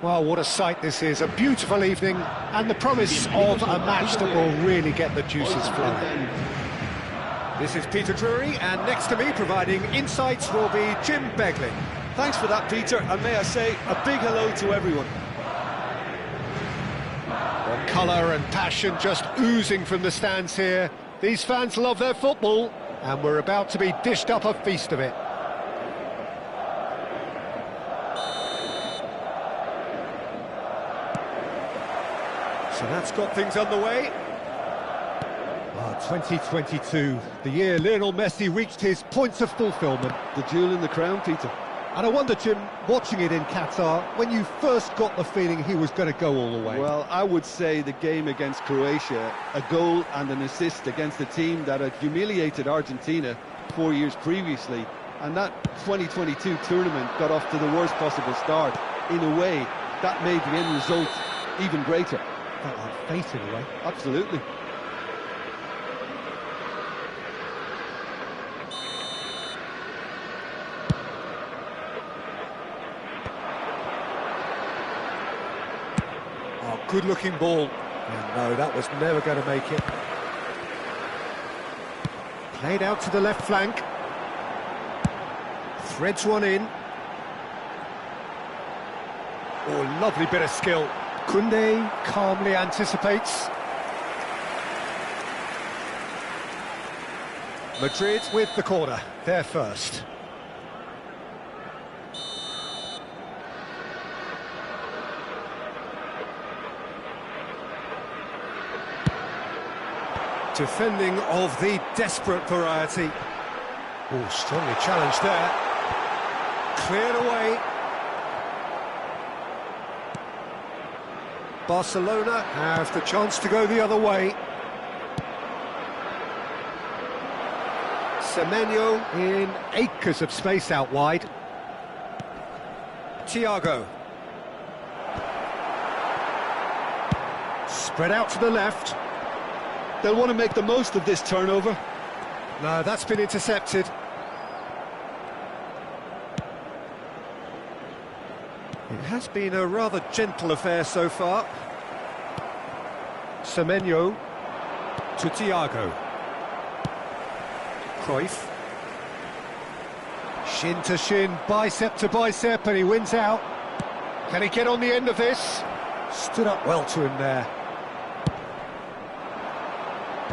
Well, what a sight this is. A beautiful evening and the promise of a match that will really get the juices flowing. This is Peter Drury, and next to me providing insights will be Jim Begling. Thanks for that, Peter, and may I say a big hello to everyone. Well, colour and passion just oozing from the stands here. These fans love their football, and we're about to be dished up a feast of it. So that's got things underway. 2022, the year Lionel Messi reached his points of fulfilment. The jewel in the crown, Peter. And I wonder, Jim, watching it in Qatar, when you first got the feeling he was going to go all the way? Well, I would say the game against Croatia, a goal and an assist against a team that had humiliated Argentina 4 years previously, and that 2022 tournament got off to the worst possible start. In a way, that made the end result even greater. Felt like fate in a way. Absolutely. Good-looking ball. And no, that was never going to make it. Played out to the left flank. Threads one in. Oh, lovely bit of skill. Koundé calmly anticipates. Madrid with the corner. They're first. Defending of the desperate variety. Oh, strongly challenged there. Cleared away. Barcelona have the chance to go the other way. Semenyo in acres of space out wide. Thiago. Spread out to the left. They'll want to make the most of this turnover. No, that's been intercepted. It has been a rather gentle affair so far. Semenyo to Thiago. Cruyff. Shin to shin, bicep to bicep, and he wins out. Can he get on the end of this? Stood up well to him there.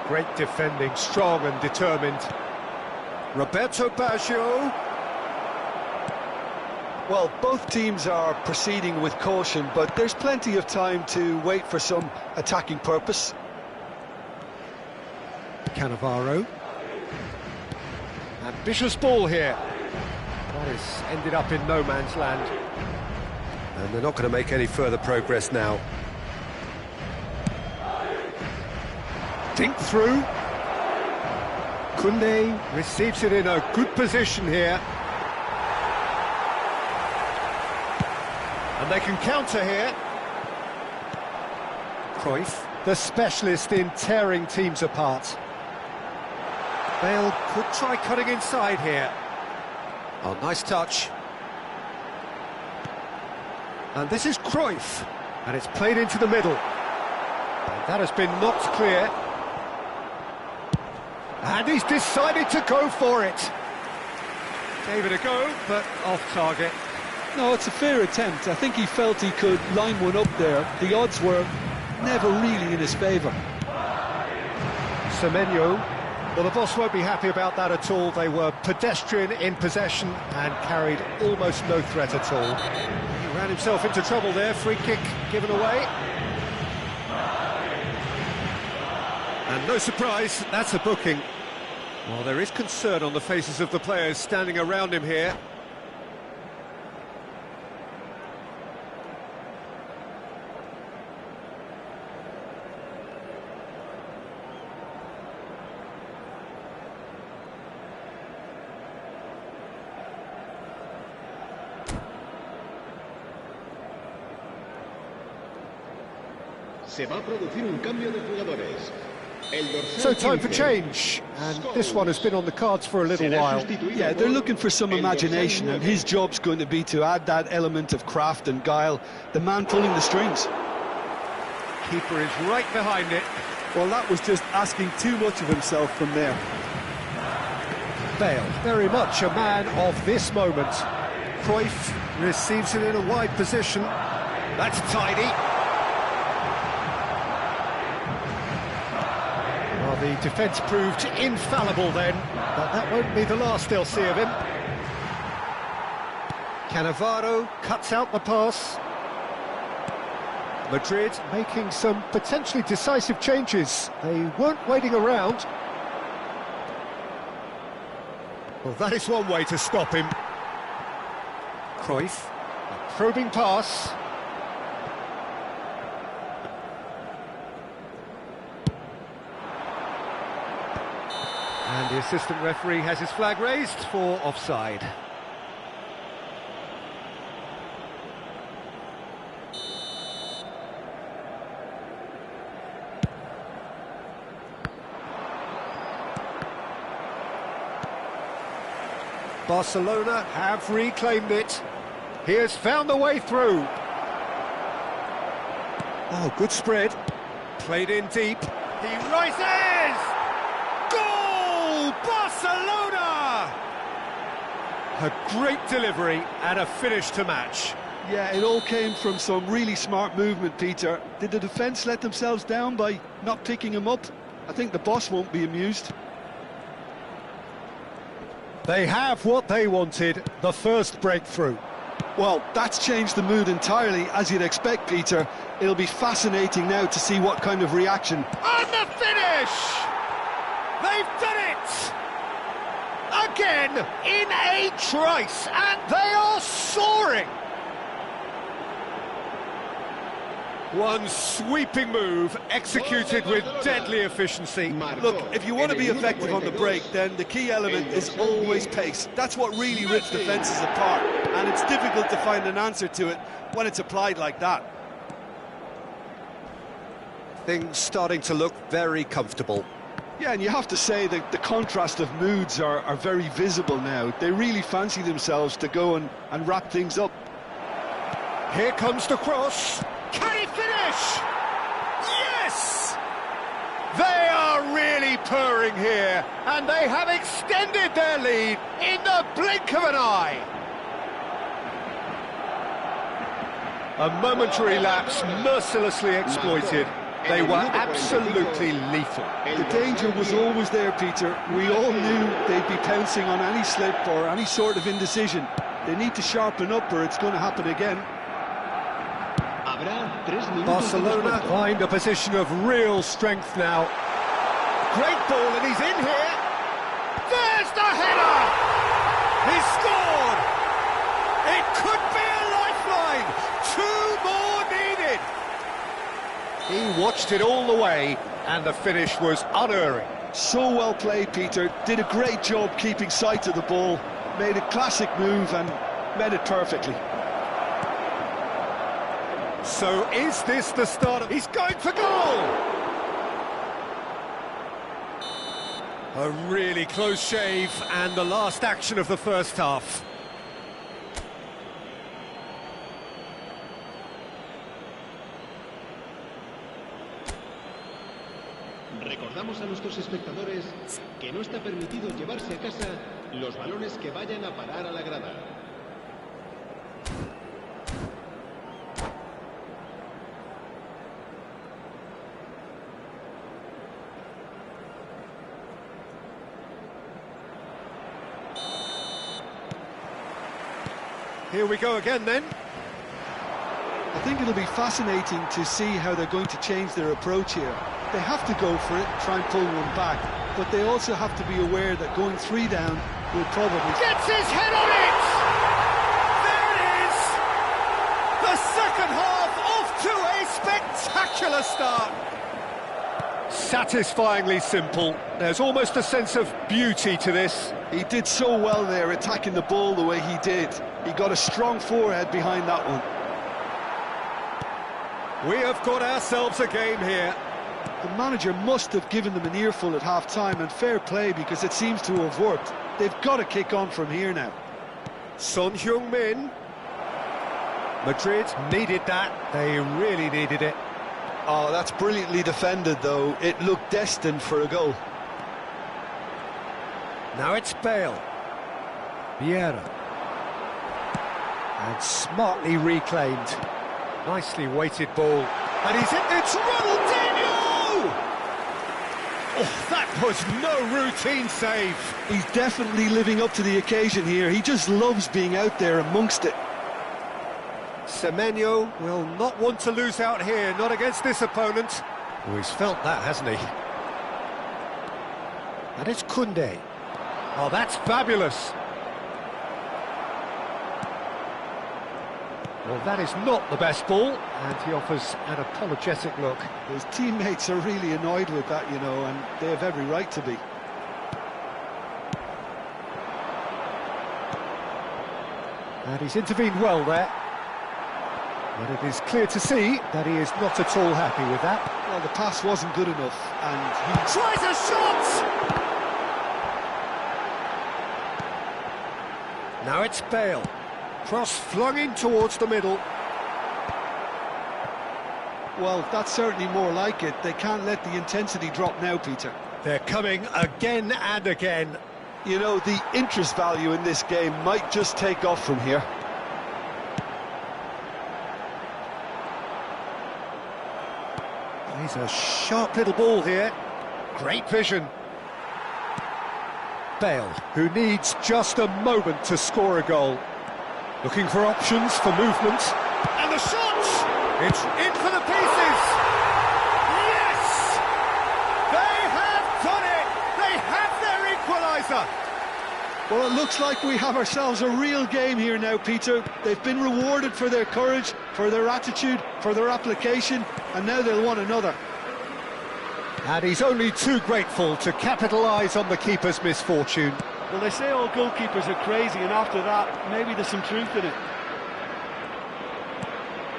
Great defending, strong and determined. Roberto Baggio. Well, both teams are proceeding with caution, but there's plenty of time to wait for some attacking purpose. Cannavaro. Ambitious ball here. That has ended up in no man's land. And they're not going to make any further progress now. Dink through. Koundé receives it in a good position here. And they can counter here. Cruyff, the specialist in tearing teams apart. Bale could try cutting inside here. Oh, nice touch. And this is Cruyff. And it's played into the middle. And that has been knocked clear. And he's decided to go for it. Gave it a go, but off target. No, it's a fair attempt. I think he felt he could line one up there. The odds were never really in his favour. Semenyo. Well, the boss won't be happy about that at all. They were pedestrian in possession and carried almost no threat at all. He ran himself into trouble there. Free kick given away. And no surprise, that's a booking. Well, there is concern on the faces of the players standing around him here. Se va a producir un cambio de jugadores. So time for change, and this one has been on the cards for a little while. Yeah, they're looking for some imagination, and his job's going to be to add that element of craft and guile, the man pulling the strings. Keeper is right behind it. Well, that was just asking too much of himself from there. Bale, very much a man of this moment. Cruyff receives it in a wide position. That's tidy. Well, the defence proved infallible then, but that won't be the last they'll see of him. Cannavaro cuts out the pass. Madrid making some potentially decisive changes. They weren't waiting around. Well, that is one way to stop him. Cruyff, a probing pass. And the assistant referee has his flag raised for offside. Barcelona have reclaimed it. He has found the way through. Oh, good spread. Played in deep. He rises! Goal! Barcelona! A great delivery and a finish to match. Yeah, it all came from some really smart movement, Peter. Did the defence let themselves down by not picking him up? I think the boss won't be amused. They have what they wanted, the first breakthrough. Well, that's changed the mood entirely, as you'd expect, Peter. It'll be fascinating now to see what kind of reaction. And the finish! They've done it! Again, in a trice, and they are soaring! One sweeping move, executed with deadly efficiency. Look, if you want to be effective on the break, then the key element is always pace. That's what really rips defences apart, and it's difficult to find an answer to it when it's applied like that. Things starting to look very comfortable. Yeah, and you have to say that the contrast of moods are very visible now. They really fancy themselves to go and wrap things up. Here comes the cross. Can he finish? Yes! They are really purring here, and they have extended their lead in the blink of an eye. A momentary lapse mercilessly exploited. They were absolutely lethal. The danger was always there, Peter. We all knew they'd be pouncing on any slip or any sort of indecision. They need to sharpen up or it's going to happen again. Barcelona find a position of real strength now. Great ball, and he's in here. There's the header! He scored! It could be a lifeline! 2 more needed! He watched it all the way, and the finish was unerring. So well played, Peter. Did a great job keeping sight of the ball. Made a classic move and met it perfectly. So is this the start of... He's going for goal! A really close shave, and the last action of the first half. Recordamos a nuestros espectadores que no está permitido llevarse a casa los balones que vayan a parar a la grada. Here we go again then. I think it'll be fascinating to see how they're going to change their approach here. They have to go for it, try and pull one back, but they also have to be aware that going 3 down will probably... Gets his head on it! There it is! The second half off to a spectacular start. Satisfyingly simple. There's almost a sense of beauty to this. He did so well there, attacking the ball the way he did. He got a strong forehead behind that one. We have got ourselves a game here. The manager must have given them an earful at half-time, and fair play, because it seems to have worked. They've got to kick on from here now. Son Heung-min. Madrid needed that. They really needed it. Oh, that's brilliantly defended, though. It looked destined for a goal. Now it's Bale. Vieira. And smartly reclaimed. Nicely weighted ball. And he's in. It's Ronaldinho! Oh, that was no routine save. He's definitely living up to the occasion here. He just loves being out there amongst it. Semenyo will not want to lose out here, not against this opponent. Oh, he's felt that, hasn't he? And it's Koundé. Oh, that's fabulous. Well, that is not the best ball, and he offers an apologetic look. His teammates are really annoyed with that, you know, and they have every right to be. And he's intervened well there. But it is clear to see that he is not at all happy with that. Well, the pass wasn't good enough, and he tries a shot! Now it's Bale. Cross flung in towards the middle. Well, that's certainly more like it. They can't let the intensity drop now, Peter. They're coming again and again. You know, the interest value in this game might just take off from here. He's a sharp little ball here. Great vision. Bale, who needs just a moment to score a goal. Looking for options for movement. And the shot! It's in for the pieces! Yes! They have done it! They have their equaliser! Well, it looks like we have ourselves a real game here now, Peter. They've been rewarded for their courage, for their attitude, for their application, and now they'll want another. And he's only too grateful to capitalise on the keeper's misfortune. Well, they say all goalkeepers are crazy, and after that, maybe there's some truth in it.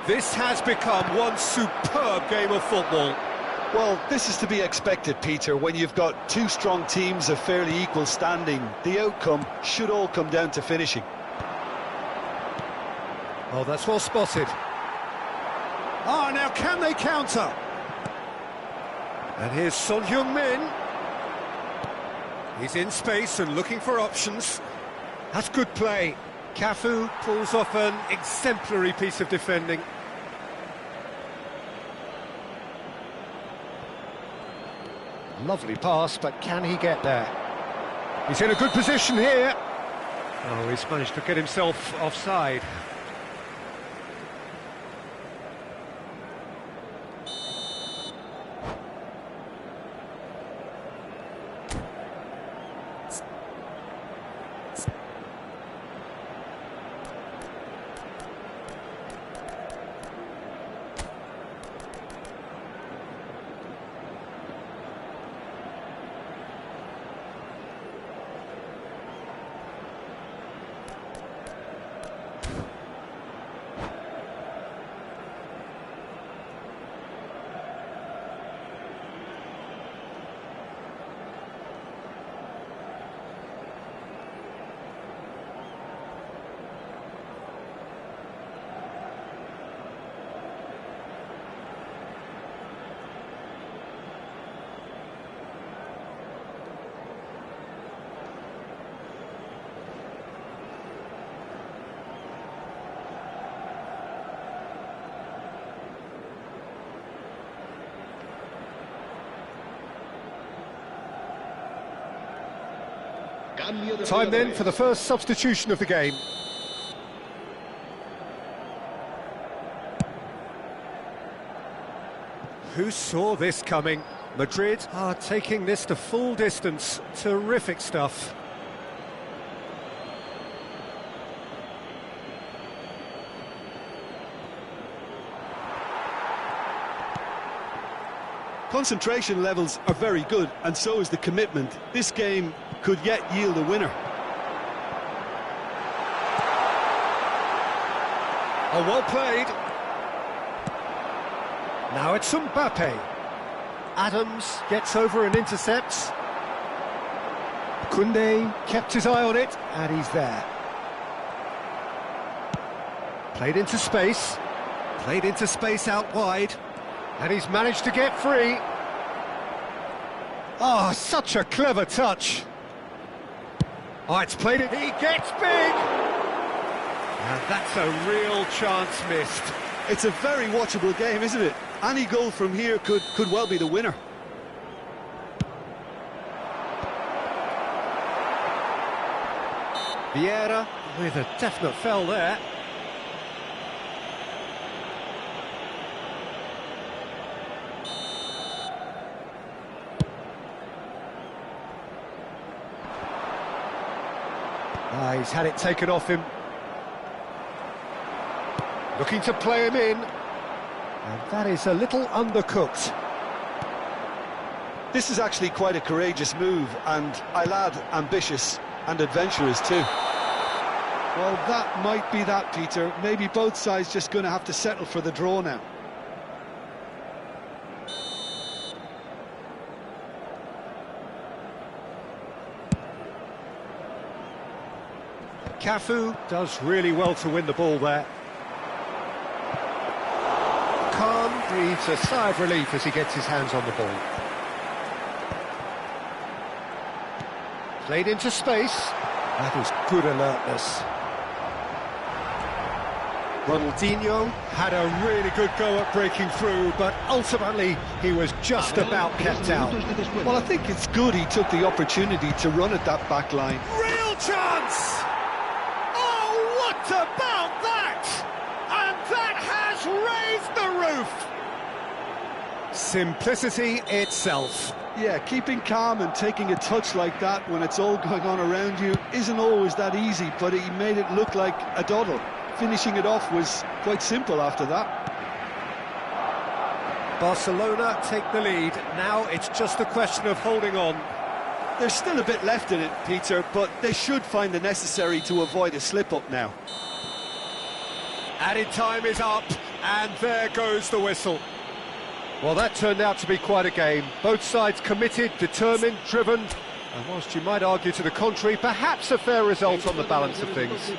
This has become one superb game of football. Well, this is to be expected, Peter. When you've got two strong teams of fairly equal standing, the outcome should all come down to finishing. Oh, that's well spotted. Ah, now can they counter? And here's Son Heung-min. He's in space and looking for options. That's good play. Cafu pulls off an exemplary piece of defending. Lovely pass, but can he get there? He's in a good position here. Oh, he's managed to get himself offside. Time then for the first substitution of the game. Who saw this coming? Madrid are taking this to full distance. Terrific stuff. Concentration levels are very good, and so is the commitment. This game could yet yield a winner. Oh, well played. Now it's Mbappe. Adams gets over and intercepts. Koundé kept his eye on it, and he's there. Played into space out wide, and he's managed to get free. Oh, such a clever touch. Oh, it's played it, he gets big! And that's a real chance missed. It's a very watchable game, isn't it? Any goal from here could well be the winner. Vieira with a definite foul there. He's had it taken off him. Looking to play him in. And that is a little undercooked. This is actually quite a courageous move, and I'll add ambitious and adventurous too. Well, that might be that, Peter. Maybe both sides just going to have to settle for the draw now. Cafu does really well to win the ball there. Khan breathes a sigh of relief as he gets his hands on the ball. Played into space. That was good alertness. Ronaldinho had a really good go at breaking through, but ultimately he was just about kept out. Well, I think it's good he took the opportunity to run at that back line. Real chance! Oh, what about that? And that has raised the roof! Simplicity itself. Yeah, keeping calm and taking a touch like that when it's all going on around you isn't always that easy, but he made it look like a doddle. Finishing it off was quite simple after that. Barcelona take the lead. Now it's just a question of holding on. There's still a bit left in it, Peter, but they should find the necessary to avoid a slip-up now. Added time is up, and there goes the whistle. Well, that turned out to be quite a game. Both sides committed, determined, driven, and whilst you might argue to the contrary, perhaps a fair result on the balance of things.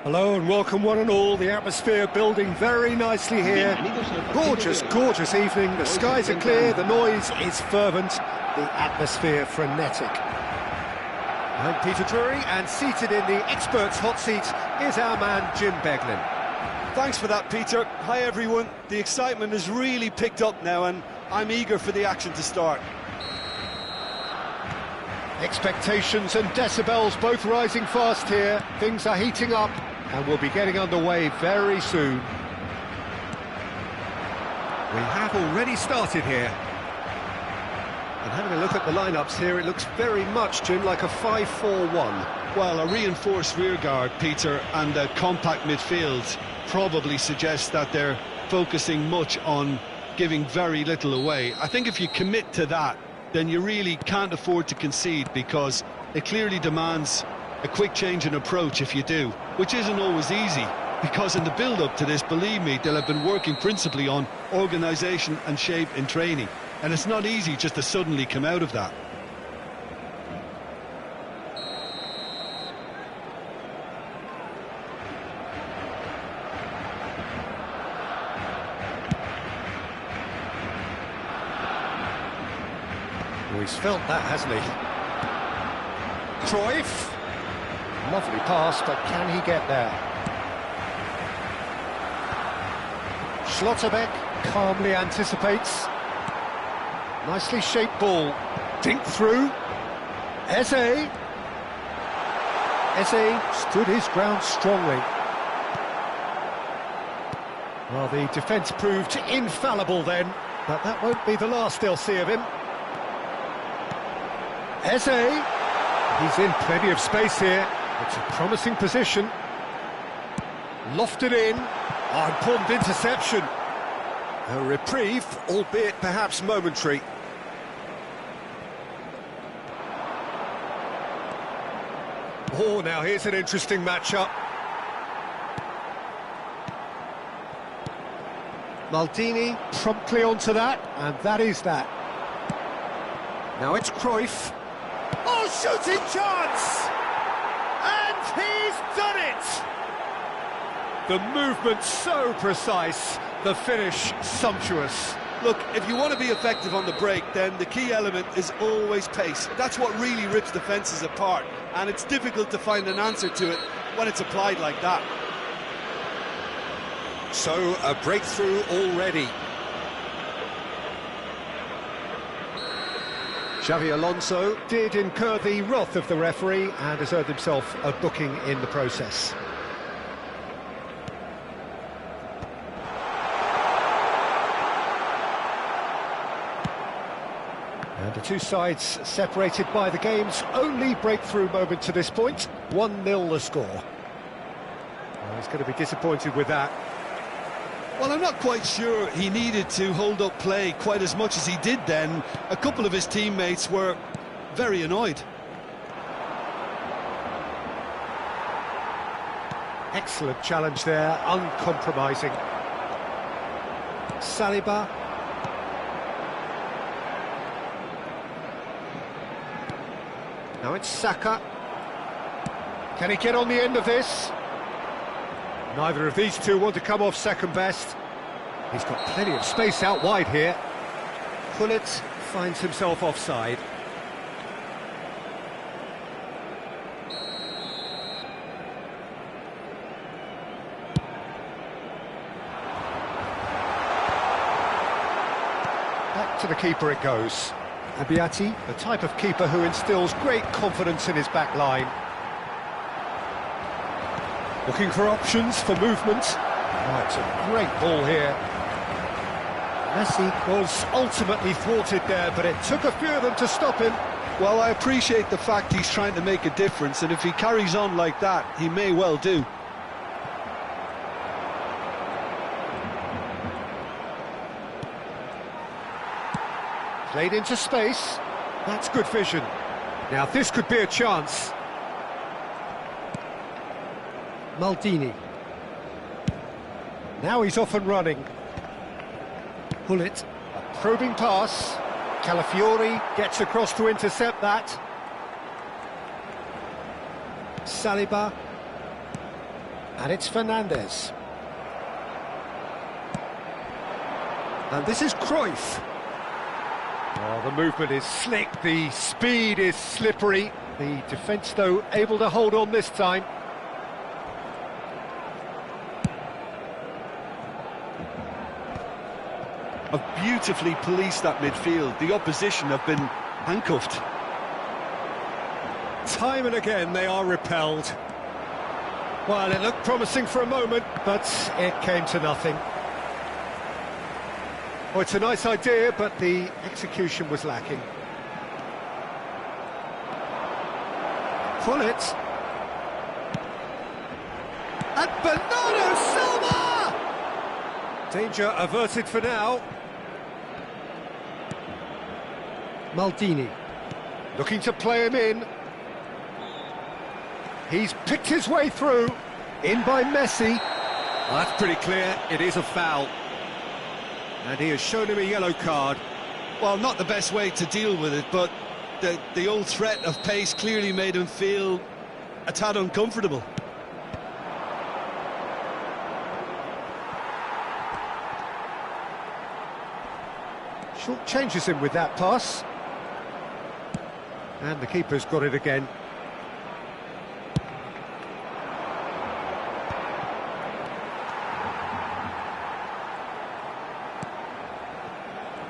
Hello and welcome one and all. The atmosphere building very nicely here. Gorgeous, gorgeous evening. The skies are clear, the noise is fervent, the atmosphere frenetic. I'm Peter Drury, and seated in the experts' hot seat is our man Jim Beglin. Thanks for that, Peter. Hi, everyone. The excitement has really picked up now, and I'm eager for the action to start. Expectations and decibels both rising fast here. Things are heating up, and we'll be getting underway very soon. We have already started here. And having a look at the lineups here, it looks very much, Jim, like a 5-4-1. Well, a reinforced rearguard, Peter, and a compact midfield probably suggests that they're focusing much on giving very little away. I think if you commit to that, then you really can't afford to concede, because it clearly demands a quick change in approach if you do, which isn't always easy, because in the build-up to this, believe me, they'll have been working principally on organisation and shape in training, and it's not easy just to suddenly come out of that. Well, he's felt that, hasn't he? Cruyff. Lovely pass, but can he get there? Schlotterbeck calmly anticipates. Nicely shaped ball. Dink through. Eze. Eze stood his ground strongly. Well, the defence proved infallible then, but that won't be the last they'll see of him. Eze, he's in plenty of space here. It's a promising position. Lofted in. Oh, important interception. A reprieve, albeit perhaps momentary. Oh, now here's an interesting matchup. Maldini promptly onto that, and that is that. Now it's Cruyff. Oh, shooting chance! And he's done it! The movement so precise, the finish sumptuous. Look, if you want to be effective on the break, then the key element is always pace. That's what really rips defences apart, and it's difficult to find an answer to it when it's applied like that. So, a breakthrough already. Xavi Alonso did incur the wrath of the referee and has earned himself a booking in the process. And the two sides separated by the game's only breakthrough moment to this point. 1-0 the score. Well, he's going to be disappointed with that. Well, I'm not quite sure he needed to hold up play quite as much as he did then. A couple of his teammates were very annoyed. Excellent challenge there, uncompromising. Saliba. Now it's Saka. Can he get on the end of this? Neither of these two want to come off second best. He's got plenty of space out wide here. Gullit finds himself offside. Back to the keeper it goes. Abiati, the type of keeper who instills great confidence in his back line. Looking for options, for movement. Oh, it's a great ball here. Messi was ultimately thwarted there, but it took a few of them to stop him. Well, I appreciate the fact he's trying to make a difference, and if he carries on like that, he may well do. Played into space. That's good vision. Now this could be a chance. Maldini. Now he's off and running. Gullit, a probing pass. Calafiori gets across to intercept that. Saliba. And it's Fernandez. And this is Cruyff. Oh, the movement is slick, the speed is slippery. The defence, though, able to hold on this time. Have beautifully policed that midfield. The opposition have been handcuffed. Time and again they are repelled. Well, it looked promising for a moment, but it came to nothing. Oh, it's a nice idea, but the execution was lacking. Pull it. And Bernardo Silva! Danger averted for now. Maldini. Looking to play him in. He's picked his way through. In by Messi. Well, that's pretty clear. It is a foul. And he has shown him a yellow card. Well, not the best way to deal with it, but the old threat of pace clearly made him feel a tad uncomfortable. Short changes him with that pass. And the keeper's got it again.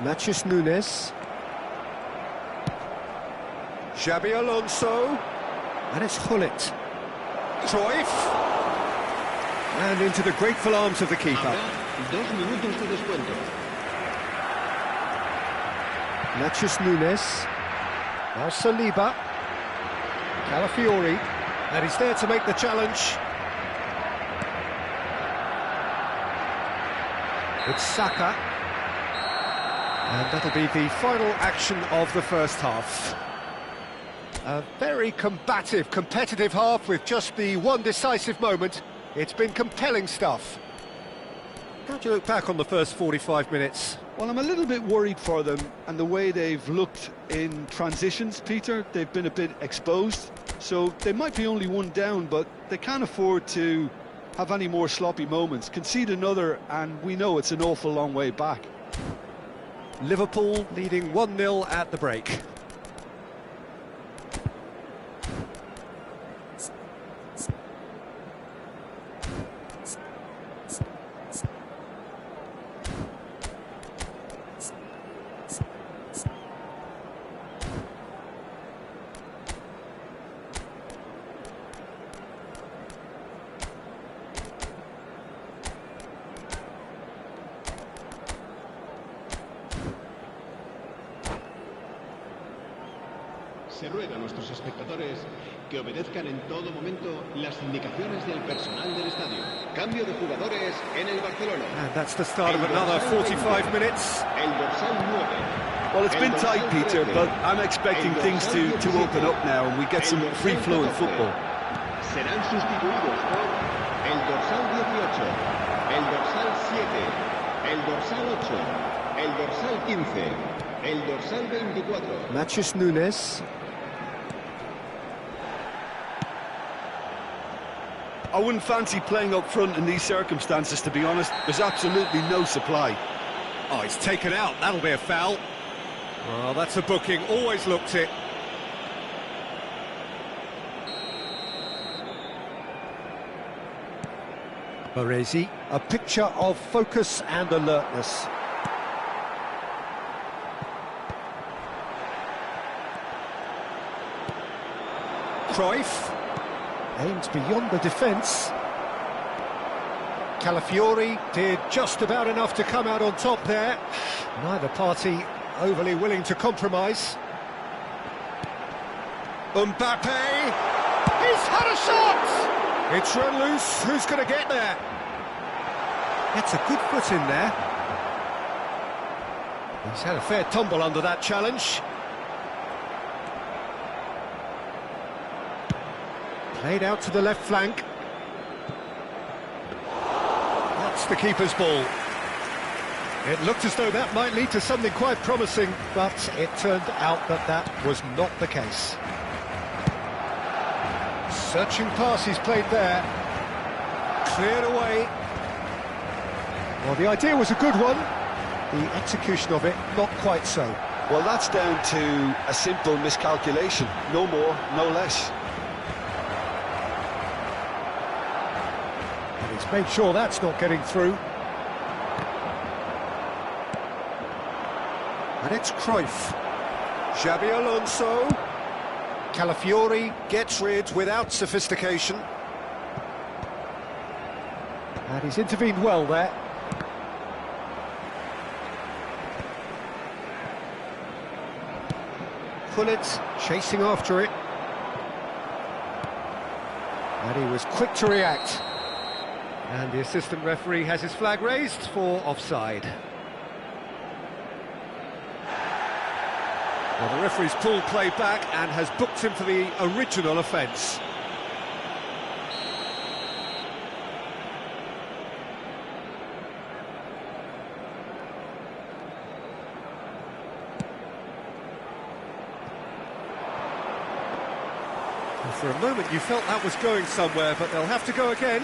Matheus Nunes. Xabi Alonso. And it's Gullit. Cruyff. And into the grateful arms of the keeper. Habrá 2 minutos de descuento. Matheus Nunes. Now Saliba. Calafiori. And he's there to make the challenge. It's Saka. And that'll be the final action of the first half. A very combative, competitive half with just the one decisive moment. It's been compelling stuff. How do you look back on the first 45 minutes? Well, I'm a little bit worried for them and the way they've looked in transitions, Peter. They've been a bit exposed, so they might be only one down, but they can't afford to have any more sloppy moments. Concede another, and we know it's an awful long way back. Liverpool leading 1-0 at the break. Se ruega a nuestros espectadores que obedezcan en todo momento las indicaciones del personal del estadio. Cambio de jugadores en el Barcelona. And that's the start of another 45 minutes. El dorsal 9. Well, it's been tight, Peter, but I'm expecting things to open up now and we get some free-flowing football. Serán sustituidos por el dorsal 18, el dorsal 7, el dorsal 8, el dorsal 15, el dorsal 24. Matheus Nunes. I wouldn't fancy playing up front in these circumstances, to be honest. There's absolutely no supply. Oh, he's taken out. That'll be a foul. Well, that's a booking. Always looked it. Baresi, a picture of focus and alertness. Cruyff aimed beyond the defence. Calafiori did just about enough to come out on top there. Neither party overly willing to compromise. Mbappe! He's had a shot! It's run loose. Who's going to get there? Gets a good foot in there. He's had a fair tumble under that challenge. Played out to the left flank. That's the keeper's ball. It looked as though that might lead to something quite promising, but it turned out that that was not the case. Searching pass he's played there. cleared away. Well, the idea was a good one. The execution of it, not quite so. Well, that's down to a simple miscalculation. No more, no less. And he's made sure that's not getting through. And it's Cruyff. Xabi Alonso. Calafiori gets rid without sophistication. And he's intervened well there. Pullet chasing after it. And he was quick to react. And the assistant referee has his flag raised for offside. Well, the referee's pulled play back and has booked him for the original offence. For a moment you felt that was going somewhere, but they'll have to go again.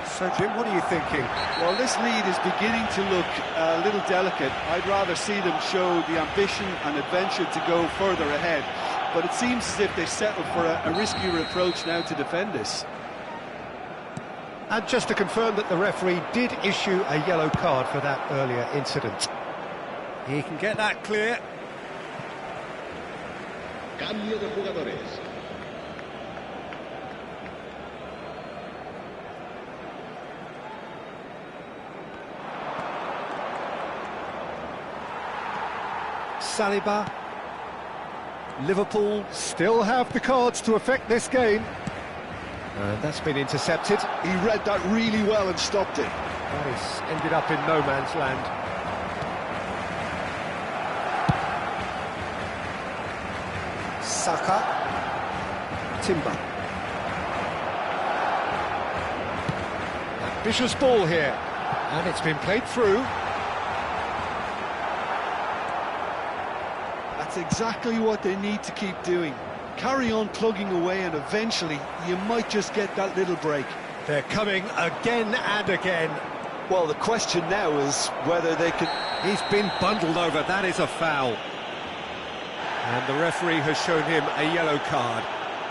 So Jim, what are you thinking? Well, this lead is beginning to look a little delicate. I'd rather see them show the ambition and adventure to go further ahead. But it seems as if they've settled for a riskier approach now to defend this. And just to confirm that the referee did issue a yellow card for that earlier incident. He can get that clear. Cambio de jugadores. Saliba. Liverpool still have the cards to affect this game. And that's been intercepted. He read that really well and stopped it. That is ended up in no man's land. Saka. Timber. Ambitious ball here. And it's been played through. That's exactly what they need to keep doing. Carry on plugging away and eventually you might just get that little break. They're coming again and again. Well, the question now is whether they can... He's been bundled over, that is a foul. And the referee has shown him a yellow card.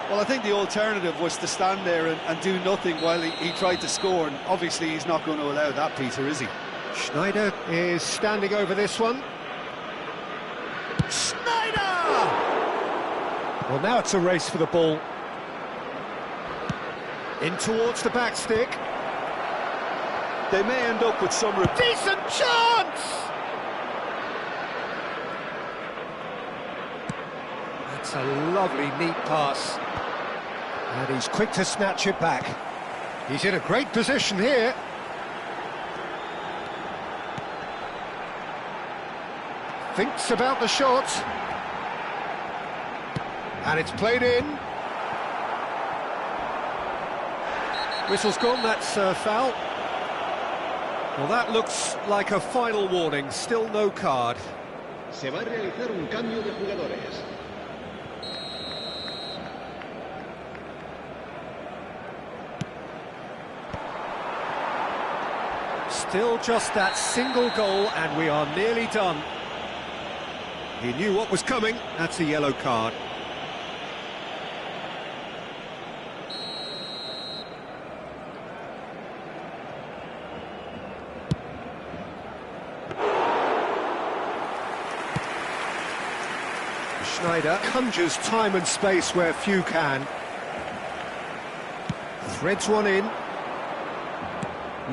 Well, I think the alternative was to stand there and do nothing while he tried to score, and obviously he's not going to allow that, Peter, is he? Schneider is standing over this one. Schneider! Well, now it's a race for the ball. In towards the back stick. They may end up with some... Decent chance! That's a lovely, neat pass. And he's quick to snatch it back. He's in a great position here. Thinks about the shot. And it's played in. Whistle's gone, that's a foul. Well, that looks like a final warning, still no card. Se va a realizar un cambio de jugadores. Still just that single goal and we are nearly done. He knew what was coming, that's a yellow card. Schneider conjures time and space where few can. Threads one in.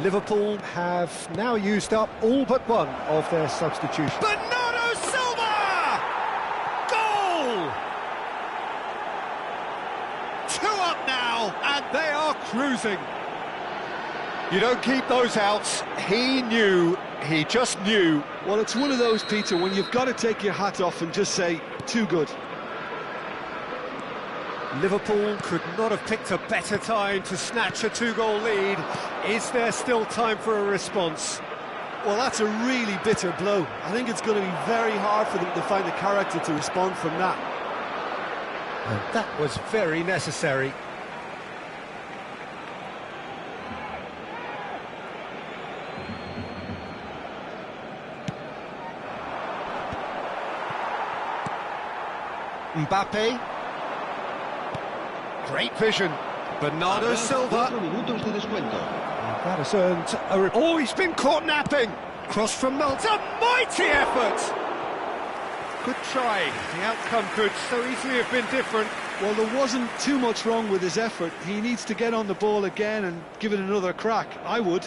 Liverpool have now used up all but one of their substitutions. Bernardo Silva! Goal! 2 up now, and they are cruising. You don't keep those outs. He knew, he just knew. Well, it's one of those, Peter, when you've got to take your hat off and just say, too good. Liverpool could not have picked a better time to snatch a 2-goal lead. Is there still time for a response? Well, that's a really bitter blow. I think it's going to be very hard for them to find the character to respond from that. And that was very necessary. Mbappe. Great vision. Bernardo Silva. 4 minutos de descuento. That has earned a... Oh, he's been caught napping! Cross from Malt. A mighty effort! Good try. The outcome could so easily have been different. Well, there wasn't too much wrong with his effort. He needs to get on the ball again and give it another crack. I would.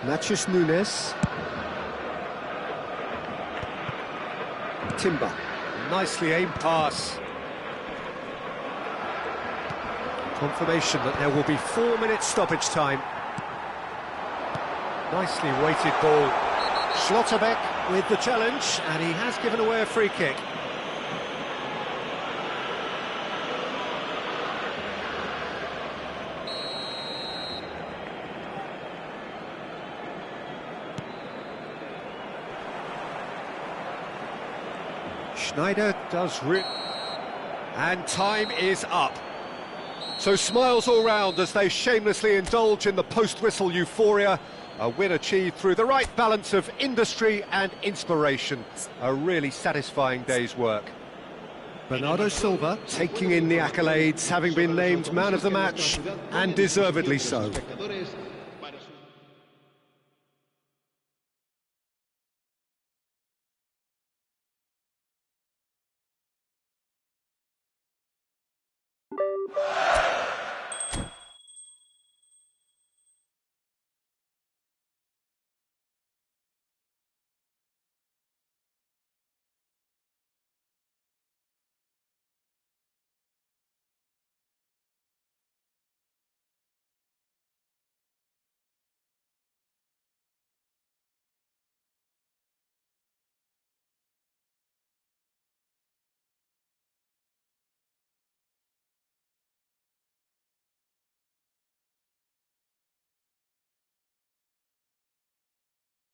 Nachos Nunes. Timber. Nicely aimed pass. Confirmation that there will be 4 minutes stoppage time. Nicely weighted ball. Schlotterbeck with the challenge, and he has given away a free kick. Schneider does rip, and time is up. So smiles all round as they shamelessly indulge in the post-whistle euphoria. A win achieved through the right balance of industry and inspiration. A really satisfying day's work. Bernardo Silva taking in the accolades, having been named man of the match, and deservedly so.